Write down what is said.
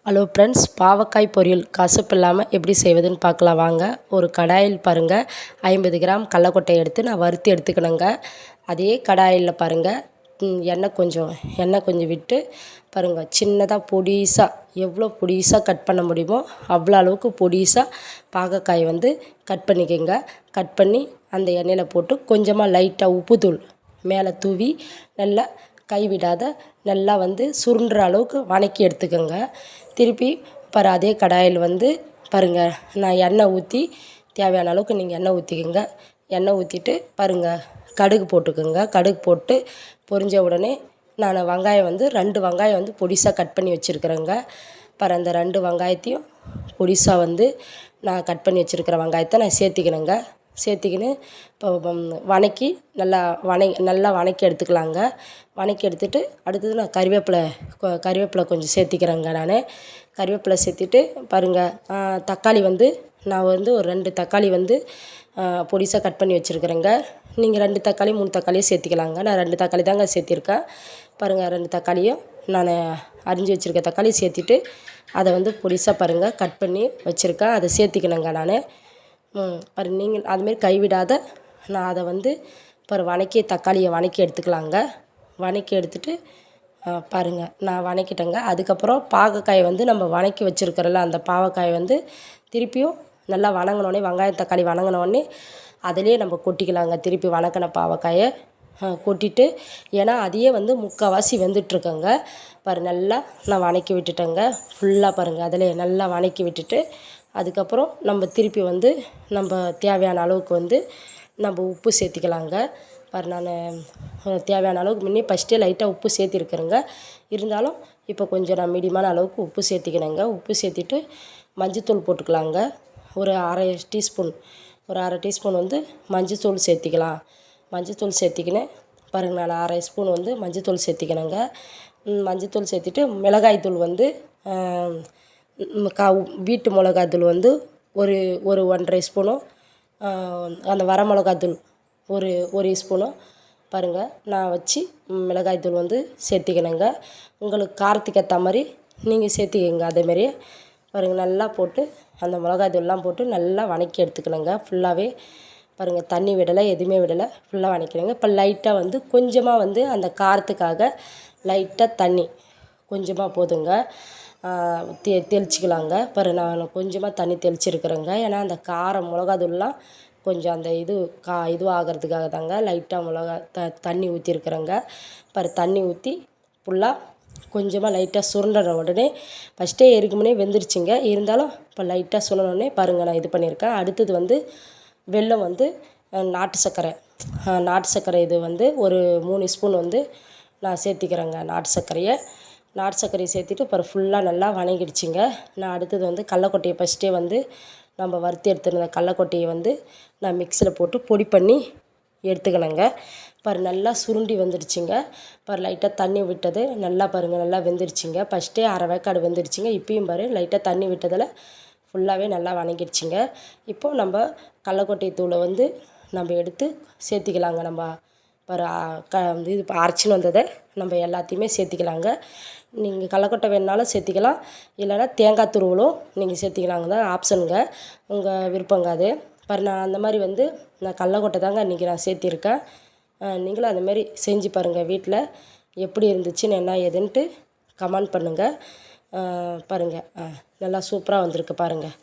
Hello friends, பாவக்காய் பொரியல் கசப்பு இல்லாமல் எப்படி செய்வதுன்னு பார்க்கலாம் வாங்க. ஒரு கடாயில் பாருங்கள் 50 கிராம் கடலக்கொட்டை எடுத்து நான் வறுத்து எடுத்துக்கணுங்க. அதே கடாயில் பாருங்கள் எண்ணெய் கொஞ்சம் விட்டு பாருங்கள், சின்னதாக பொடிசாக எவ்வளோ பொடிசாக கட் பண்ண முடியுமோ அவ்வளோ அளவுக்கு பொடிசாக பாகக்காய் கட் பண்ணிக்கோங்க. கட் பண்ணி அந்த எண்ணெயில் போட்டு கொஞ்சமாக லைட்டாக உப்புத்தூள் மேலே தூவி நல்லா கைவிடாத நல்லா சுருண்டுற அளவுக்கு வதக்கி எடுத்துக்கோங்க. திருப்பி அதே கடாயில் பாருங்கள், நான் எண்ணெய் ஊற்றி தேவையான அளவுக்கு நீங்கள் எண்ணெய் ஊற்றிக்கோங்க. எண்ணெய் ஊற்றிட்டு பாருங்கள், கடுகு போட்டுக்கோங்க. கடுகு போட்டு பொரிஞ்ச உடனே நான் வெங்காயம் 2 வெங்காயம் பொடிசாக கட் பண்ணி வச்சுருக்குறேங்க. அந்த 2 வெங்காயத்தையும் பொடிசாக நான் கட் பண்ணி வச்சுருக்கிற வெங்காயத்தை நான் சேர்த்திக்கணுங்க. சேர்த்திக்கின்னு இப்போ வதக்கி நல்லா வதக்கி எடுத்துக்கலாங்க. வதக்கி எடுத்துகிட்டு அடுத்தது நான் கறிவேப்பிலை கொஞ்சம் சேர்த்திக்கிறேங்க. நான் கறிவேப்பிலை சேர்த்திட்டு பாருங்கள், தக்காளி நான் ஒரு 2 தக்காளி பொடிசாக கட் பண்ணி வச்சுருக்குறேங்க. நீங்கள் 2 தக்காளி 3 தக்காளியும் சேர்த்திக்கலாங்க. நான் 2 தக்காளி தாங்க சேர்த்திருக்கேன். பாருங்கள், 2 தக்காளியும் நான் அரிஞ்சு வச்சுருக்க தக்காளி சேர்த்திட்டு அதை பொடிசாக பாருங்கள் கட் பண்ணி வச்சுருக்கேன். அதை சேர்த்திக்கணுங்க. நான் பாருங்கள், நீங்கள் அதுமாரி கைவிடாத நான் அதை தக்காளியை வதக்கி எடுத்துக்கலாங்க. வதக்கி எடுத்துகிட்டு பாருங்கள், நான் வதக்கிட்டேங்க. அதுக்கப்புறம் பாகக்காய் நம்ம வதக்கி வச்சுருக்கிறோம்ல, அந்த பாவக்காய் திருப்பியும் நல்லா வதங்கினோடனே வெங்காயம் தக்காளி வதங்கினோடனே அதிலே நம்ம கொட்டிக்கலாங்க. திருப்பி வதக்கின பாவக்காயை கொட்டிட்டு, ஏன்னா அதையே முக்கால்வாசி வெந்துட்டுருக்கேங்க. நல்லா நான் வதக்கி விட்டுட்டேங்க. ஃபுல்லாக பாருங்கள், அதிலே நல்லா வதக்கி விட்டுட்டு அதுக்கப்புறம் நம்ம திருப்பி நம்ம தேவையான அளவுக்கு நம்ம உப்பு சேர்த்திக்கலாங்க. நான் தேவையான அளவுக்கு முன்னே ஃபஸ்ட்டே லைட்டாக உப்பு சேர்த்திருக்கிறேங்க. இருந்தாலும் இப்போ கொஞ்சம் நான் மீடியமான அளவுக்கு உப்பு சேர்த்திக்கினேங்க. உப்பு சேர்த்திட்டு மஞ்சத்தூள் போட்டுக்கலாங்க. ஒரு அரை டீஸ்பூன் மஞ்சத்தூள் சேர்த்திக்கலாம். மஞ்சத்தூள் சேர்த்திக்கின்னு பாருங்கள், நான் அரை ஸ்பூன் மஞ்சத்தூள் சேர்த்திக்கினேங்க. மஞ்சத்தூள் சேர்த்திட்டு மிளகாய்த்தூள் வீட்டு மிளகாத்தூள் ஒரு 1.5 ஸ்பூனும், அந்த வர மிளகாத்தூள் ஒரு ஸ்பூனும் பாருங்கள் நான் வச்சு மிளகாய்த்தூள் சேர்த்திக்கினேங்க. உங்களுக்கு காரத்துக்கு ஏற்ற மாதிரி நீங்கள் சேர்த்திக்கங்க. அதேமாரி பாருங்கள், நல்லா போட்டு அந்த மிளகாய்த்தூள்லாம் போட்டு நல்லா வதக்கி எடுத்துக்கணுங்க. ஃபுல்லாகவே பாருங்கள், தண்ணி விடலை, எதுவுமே விடலை, ஃபுல்லாக வதக்கிடுங்க. இப்போ லைட்டாக கொஞ்சமாக அந்த காரத்துக்காக லைட்டாக தண்ணி கொஞ்சமாக போதுங்க, தெளிச்சிக்கலாங்க. நான் கொஞ்சமாக தண்ணி தெளிச்சிருக்கிறேங்க. ஏன்னா அந்த காரம் மிளகாத்தூள்லாம் கொஞ்சம் அந்த இது ஆகிறதுக்காக தாங்க லைட்டாக தண்ணி ஊற்றிருக்கிறேங்க. தண்ணி ஊற்றி ஃபுல்லாக கொஞ்சமாக லைட்டாக சுருண்டுற உடனே ஃபஸ்ட்டே முன்னே வெந்துருச்சுங்க. இருந்தாலும் இப்போ லைட்டாக சுருண்டோடனே பாருங்கள், நான் இது பண்ணியிருக்கேன். அடுத்தது வெல்லம் நாட்டு சர்க்கரை இது ஒரு 3 ஸ்பூன் நான் சேர்த்திக்கிறேங்க. நாட்டு சர்க்கரையை சேர்த்திட்டு ஃபுல்லாக நல்லா வதங்கிடுச்சிங்க. நான் அடுத்தது கடலக்கொட்டையை ஃபஸ்ட்டே நம்ம வறுத்து எடுத்துருந்த கடலக்கொட்டையை நான் மிக்சியில் போட்டு பொடி பண்ணி எடுத்துக்கணுங்க. நல்லா சுருண்டி வந்துடுச்சிங்க. லைட்டாக தண்ணி விட்டது நல்லா பாருங்கள், நல்லா வெந்துடுச்சிங்க. ஃபஸ்ட்டே அரை வேக்காடு வெந்துடுச்சிங்க. இப்பயும் லைட்டாக தண்ணி விட்டதில் ஃபுல்லாகவே நல்லா வதங்கிடுச்சிங்க. இப்போது நம்ம கடலக்கொட்டை தூளை நம்ம எடுத்து சேர்த்திக்கலாங்க. நம்ம இது அரைச்சின்னு வந்ததை நம்ம எல்லாத்தையுமே சேர்த்திக்கலாங்க. நீங்கள் கடலக்கொட்டை வேணுனாலும் சேர்த்திக்கலாம், இல்லைன்னா தேங்காய் துருவலும் நீங்கள் சேர்த்திக்கலாங்க. தான் ஆப்ஷனுங்க, உங்கள் விருப்பங்க அது. நான் அந்த மாதிரி நான் கடலக்கொட்டை தாங்க இன்றைக்கி நான் சேர்த்திருக்கேன். நீங்களும் அந்தமாரி செஞ்சு பாருங்கள். வீட்டில் எப்படி இருந்துச்சுன்னு என்ன ஏதுன்ட்டு கமெண்ட் பண்ணுங்கள். பாருங்கள், நல்லா சூப்பராக வந்திருக்கு பாருங்கள்.